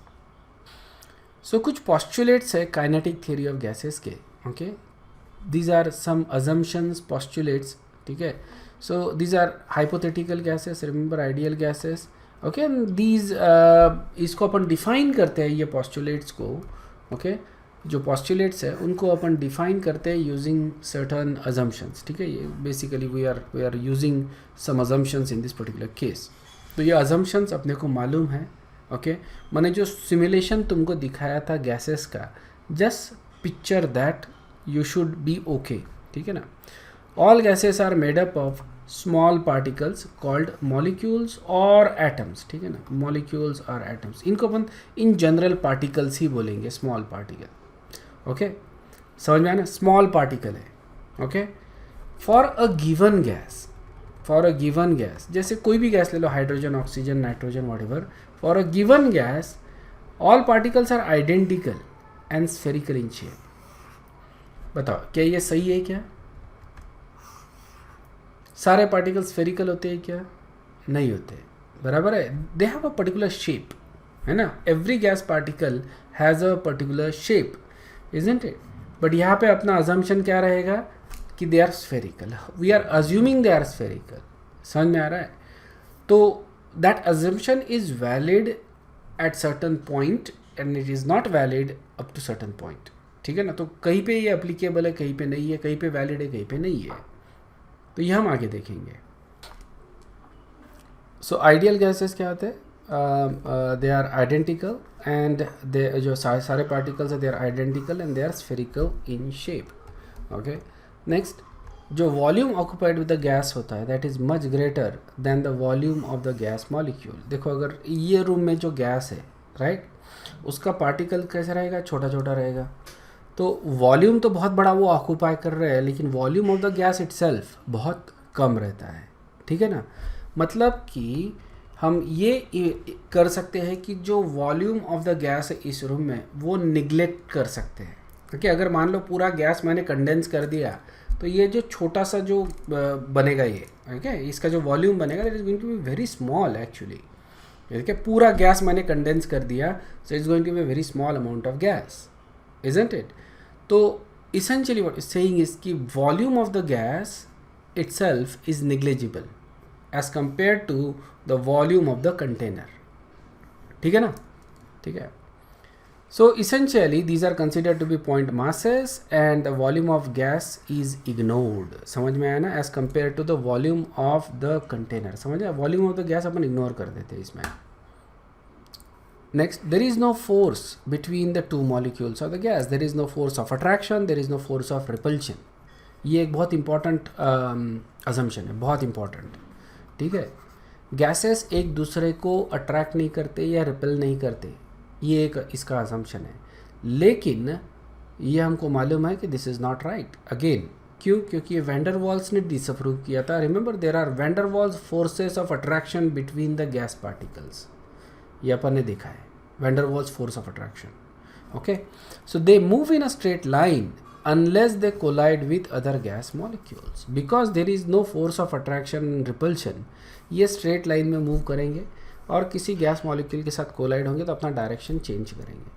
So कुछ पॉस्टुलेट्स है काइनेटिक थियरी ऑफ गैसेस के. Okay, these are some assumptions, postulates, ठीक है. So these are hypothetical gases, remember ideal gases. Okay, these इसको अपन डिफाइन करते हैं ये पॉस्टुलेट्स को. ओके, जो पॉस्टुलेट्स है उनको अपन डिफाइन करते हैं यूजिंग सर्टन अजम्पशंस, ठीक है. ये basically we are using some assumptions in this particular case. तो ये अजम्पशंस अपने को मालूम है. ओके, मैंने जो सिमुलेशन तुमको दिखाया था गैसेस का, just picture that, you should be okay, ठीक है ना. All gases are made up of small particles called molecules और एटम्स, ठीक है ना. मॉलिक्यूल्स और एटम्स, इनको अपन इन जनरल पार्टिकल्स ही बोलेंगे, स्मॉल पार्टिकल. ओके, समझ में आया ना, स्मॉल पार्टिकल है. Okay, for a given gas, for a given gas, जैसे कोई भी गैस ले लो, hydrogen, oxygen, nitrogen, whatever. For a given gas all particles are identical and spherical in shape. बताओ क्या ये सही है? क्या सारे पार्टिकल्स स्फेरिकल होते हैं? क्या नहीं होते, बराबर है. They have a particular shape, है ना. Every gas particle has a particular shape, isn't it? But यहाँ पे अपना अजम्पशन क्या रहेगा कि they are spherical. We are assuming they are spherical. समझ में आ रहा है? तो that assumption is valid at certain point and it is not valid up to certain point, ठीक है ना. तो कहीं पे ये अप्लीकेबल है, कहीं पे नहीं है, कहीं पे वैलिड है, कहीं पे नहीं है. तो ये हम आगे देखेंगे. सो आइडियल गैसेस क्या होते हैं? They are identical and they, जो सारे पार्टिकल्स है, they are identical and they are spherical in shape. Okay, next, जो volume occupied with the gas होता है that is much greater than the volume of the gas molecule. देखो, अगर ये room में जो गैस है, राइट, उसका पार्टिकल कैसा रहेगा? छोटा छोटा रहेगा. तो वॉल्यूम तो बहुत बड़ा वो ऑक्यूपाई कर रहे हैं, लेकिन volume of the gas itself बहुत कम रहता है, ठीक है ना. मतलब कि हम ये कर सकते हैं कि जो वॉल्यूम ऑफ द गैस है इस रूम में, वो निगलेक्ट कर सकते हैं. क्योंकि अगर मान लो पूरा गैस मैंने कंडेंस कर दिया, तो ये जो छोटा सा जो बनेगा, ये ठीक है, इसका जो वॉल्यूम बनेगा that is going to be very small actually. ठीक है, पूरा गैस मैंने कंडेंस कर दिया, so it's going to be very small amount of gas, isn't it. तो essentially what it's saying is कि volume of the gas itself is negligible as compared to the volume of the container. ठीक है ना, ठीक है. So essentially these are considered to be point masses and the volume of gas is ignored. समझ में आया ना, as compared to the volume of the container. समझ आया, volume of the gas upon ignore कर देते हैं इसमें. Next, there is no force between the two molecules of the gas. There is no force of attraction. There is no force of repulsion. ये एक बहुत important assumption है, बहुत important. ठीक है, गैसेस एक दूसरे को अट्रैक्ट नहीं करते या रिपेल नहीं करते, ये एक इसका assumption है. लेकिन ये हमको मालूम है कि this is not right. Again क्यों? क्योंकि वैंडर वॉल्स ने डिसअप्रूव किया था। Remember there are van der Waals forces of attraction between the gas particles, ये अपन ने देखा है, van der Waals force of attraction. Okay, so they move in a straight line unless they collide with other gas molecules because there is no force of attraction and repulsion। ये straight line में move करेंगे और किसी gas molecule के साथ collide होंगे तो अपना डायरेक्शन चेंज करेंगे।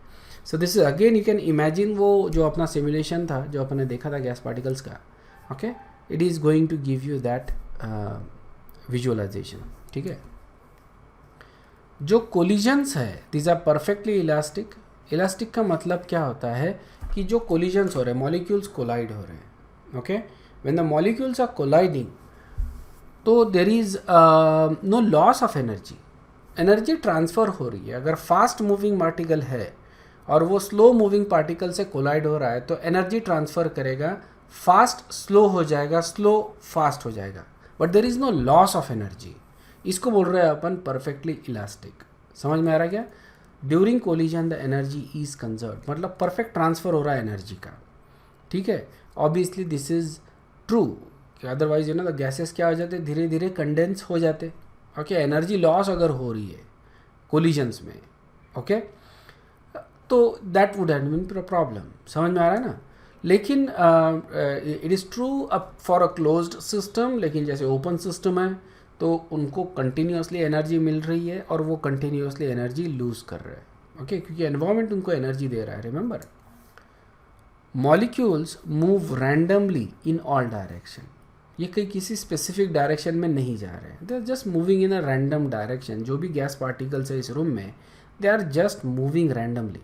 So this is again you can imagine वो जो अपना सिमुलेशन था जो अपन ने देखा था गैस पार्टिकल्स का। Okay, it is going to give you that visualisation. ठीक है, जो कोलिजन्स है these are perfectly elastic. Elastic का मतलब क्या होता है कि जो कोलिजन्स हो रहे हैं, मॉलिक्यूल्स कोलाइड हो रहे हैं। Okay, when the molecules are colliding तो there is no loss of energy, energy transfer हो रही है। अगर फास्ट मूविंग पार्टिकल है और वो स्लो मूविंग पार्टिकल से कोलाइड हो रहा है तो एनर्जी ट्रांसफ़र करेगा, फास्ट स्लो हो जाएगा, स्लो फास्ट हो जाएगा, but there is no loss of energy. इसको बोल रहे हैं अपन परफेक्टली इलास्टिक। समझ में आ रहा है क्या? During collision the energy is conserve, मतलब परफेक्ट ट्रांसफ़र हो रहा है एनर्जी का। ठीक है, obviously this is true, otherwise the gases क्या हो जाते, धीरे धीरे कंडेंस हो जाते। ओके, एनर्जी लॉस अगर हो रही है कोलिजन्स में, ओके, तो that would have been problem. समझ में आ रहा है ना? लेकिन it is true for a closed system, लेकिन जैसे ओपन सिस्टम है तो उनको कंटिन्यूसली एनर्जी मिल रही है और वो कंटिन्यूसली एनर्जी लूज़ कर रहे हैं। ओके, क्योंकि एनवायरनमेंट उनको एनर्जी दे रहा है। Remember, molecules move randomly in all direction, ये कहीं किसी स्पेसिफिक डायरेक्शन में नहीं जा रहे हैं, they are just moving in a random direction. जो भी गैस पार्टिकल्स है इस रूम में, they are just moving randomly.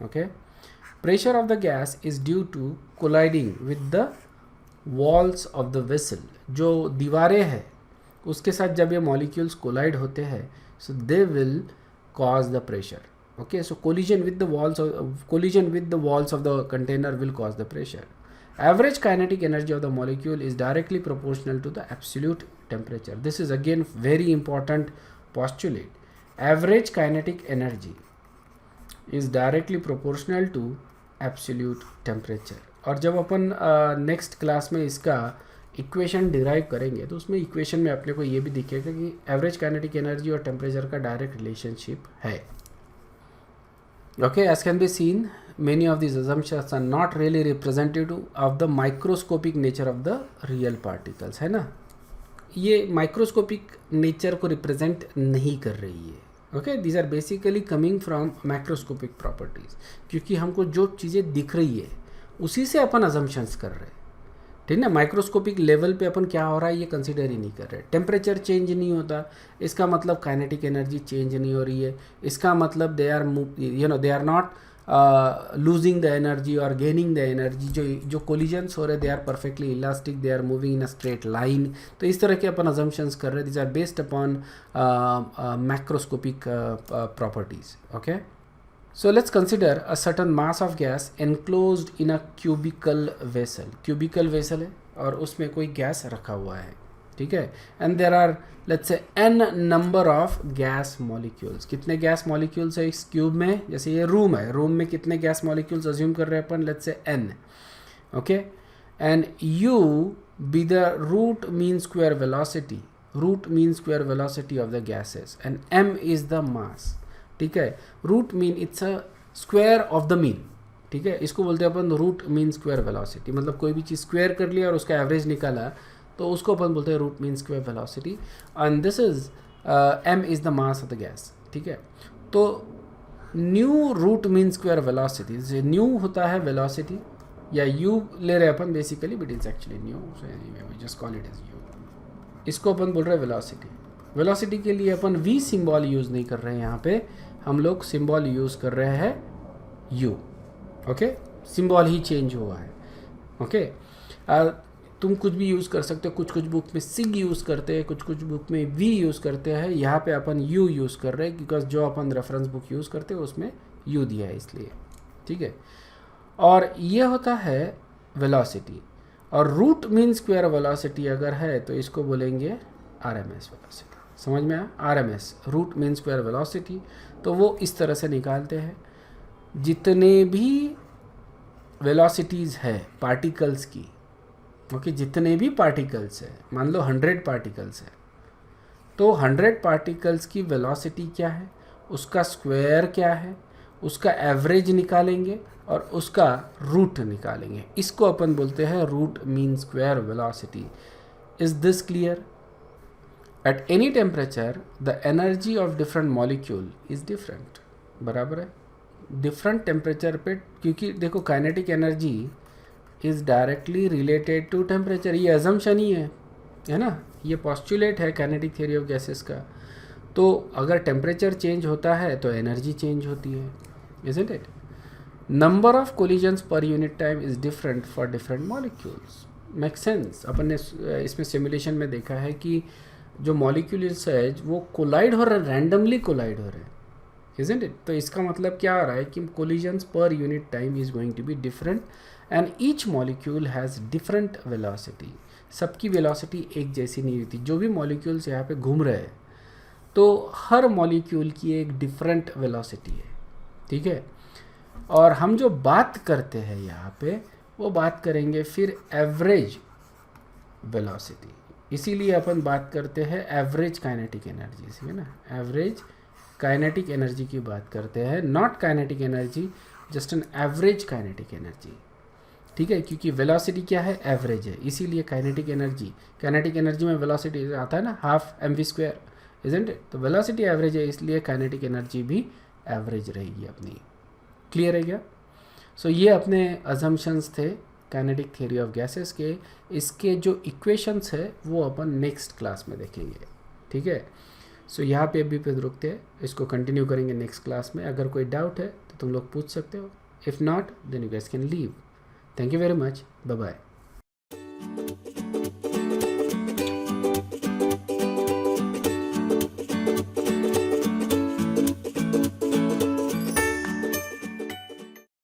Okay, pressure of the gas is due to colliding with the walls of the vessel. जो दीवारें हैं उसके साथ जब ये मॉलिक्यूल्स कोलाइड होते हैं, so they will cause the pressure. Okay, so collision with the walls of the container will cause the pressure. Average kinetic energy of the molecule is directly proportional to the absolute temperature. This is again very important postulate. Average kinetic energy is directly proportional to absolute temperature. और जब अपन next class में इसका equation derive करेंगे तो उसमें equation में अपने को ये भी दिखेगा कि एवरेज काइनेटिक एनर्जी और टेम्परेचर का डायरेक्ट रिलेशनशिप है। Okay, as can be seen, many of these assumptions are not really representative of the microscopic nature of the real particles, है ना? ये माइक्रोस्कोपिक नेचर को रिप्रेजेंट नहीं कर रही है। Okay, these are basically coming from macroscopic properties, क्योंकि हमको जो चीज़ें दिख रही है उसी से अपन अजम्पशंस कर रहे हैं। ठीक ना? माइक्रोस्कोपिक लेवल पे अपन क्या हो रहा है ये कंसीडर ही नहीं कर रहे। टेम्परेचर चेंज नहीं होता, इसका मतलब काइनेटिक एनर्जी चेंज नहीं हो रही है, इसका मतलब they are not losing the energy और गेनिंग द एनर्जी। जो कोलिजन्स हो रहे they are perfectly elastic, they are moving in a straight line. तो इस तरह के अपन अजम्पशंस कर रहे हैं। This are based upon macroscopic properties. Okay, so let's consider a certain mass of gas enclosed in a cubical vessel. Cubical vessel है और उसमें कोई गैस रखा हुआ है। ठीक है, and there are let's say n number of gas molecules. कितने गैस molecules है इस क्यूब में? जैसे ये रूम है, रूम में कितने गैस molecules assume कर रहे हैं अपन? let's say n. okay, and u be the root mean square velocity of the gases, and m is the mass. ठीक है, root mean it's a square of the mean. ठीक है, इसको बोलते हैं अपन रूट मीन स्क्वायर वेलोसिटी। मतलब कोई भी चीज़ स्क्वायर कर लिया और उसका एवरेज निकाला तो उसको अपन बोलते हैं root mean square velocity, and this is M is the mass of the gas. ठीक है, तो nu root mean square velocity, nu होता है वेलोसिटी या यू ले रहे हैं अपन basically, but it's actually nu, so anyway we just call it as U. इसको अपन बोल रहे हैं वेलोसिटी। वेलोसिटी के लिए अपन v सिंबल यूज़ नहीं कर रहे हैं, यहाँ पे हम लोग सिंबल यूज़ कर रहे हैं u। ओके, सिंबल ही चेंज हुआ है। ओके, तुम कुछ भी यूज़ कर सकते हो, कुछ बुक में सिग यूज़ करते हैं, कुछ बुक में v यूज़ करते हैं। यहाँ पे अपन u यूज़ कर रहे हैं बिकॉज जो अपन रेफरेंस बुक यूज़ करते हैं उसमें u दिया है इसलिए। ठीक है, और ये होता है वेलोसिटी, और रूट मीन स्क्वायर वेलोसिटी अगर है तो इसको बोलेंगे RMS वेलोसिटी। समझ में आया? RMS root mean square velocity. तो वो इस तरह से निकालते हैं। जितने भी वेलोसिटीज़ है पार्टिकल्स की, ओके, जितने भी पार्टिकल्स है, मान लो 100 पार्टिकल्स है, तो 100 पार्टिकल्स की वेलोसिटी क्या है, उसका स्क्वायर क्या है, उसका एवरेज निकालेंगे और उसका रूट निकालेंगे। इसको अपन बोलते हैं root mean square velocity. Is this clear? At any temperature the energy of different molecule is different, बराबर है, डिफरेंट टेम्परेचर पे, क्योंकि देखो kinetic energy is directly related to temperature, ये अजम्पशन ही है ना, ये पॉस्टुलेट है काइनेटिक थ्योरी ऑफ गैसेस का। तो अगर टेम्परेचर चेंज होता है तो एनर्जी चेंज होती है, isn't it? Number of collisions पर unit time is different for different molecules. Make sense? अपन ने इसमें सिमुलेशन में देखा है कि जो मॉलिक्यूल्स है वो कोलाइड हो रहे हैं, रैंडमली कोलाइड हो रहे हैं, isn't it? तो इसका मतलब क्या आ रहा है कि collisions per unit time is going to be different and each molecule has different velocity। सबकी velocity एक जैसी नहीं होती। जो भी molecules यहाँ पे घूम रहे हैं तो हर molecule की एक different velocity है, ठीक है। और हम जो बात करते हैं यहाँ पे वो बात करेंगे फिर एवरेज वेलोसिटी, इसीलिए अपन बात करते हैं एवरेज काइनेटिक एनर्जी से, है ना, एवरेज काइनेटिक एनर्जी की बात करते हैं, not kinetic energy, just an average kinetic energy, ठीक है, क्योंकि वेलोसिटी क्या है, एवरेज है, इसीलिए काइनेटिक एनर्जी में वेलोसिटी आता है ना, हाफ mv², इजंट इट? तो वेलोसिटी एवरेज है, इसलिए काइनेटिक एनर्जी भी एवरेज रहेगी अपनी। क्लियर है क्या? सो ये अपने अजम्पशंस थे काइनेटिक थ्योरी ऑफ गैसेस के। इसके जो इक्वेशंस है वो अपन नेक्स्ट क्लास में देखेंगे, ठीक है। सो यहाँ पे अभी पे रुकते हैं, इसको कंटिन्यू करेंगे नेक्स्ट क्लास में। अगर कोई डाउट है तो तुम लोग पूछ सकते हो, if not then you guys can leave. Thank you very much, bye bye.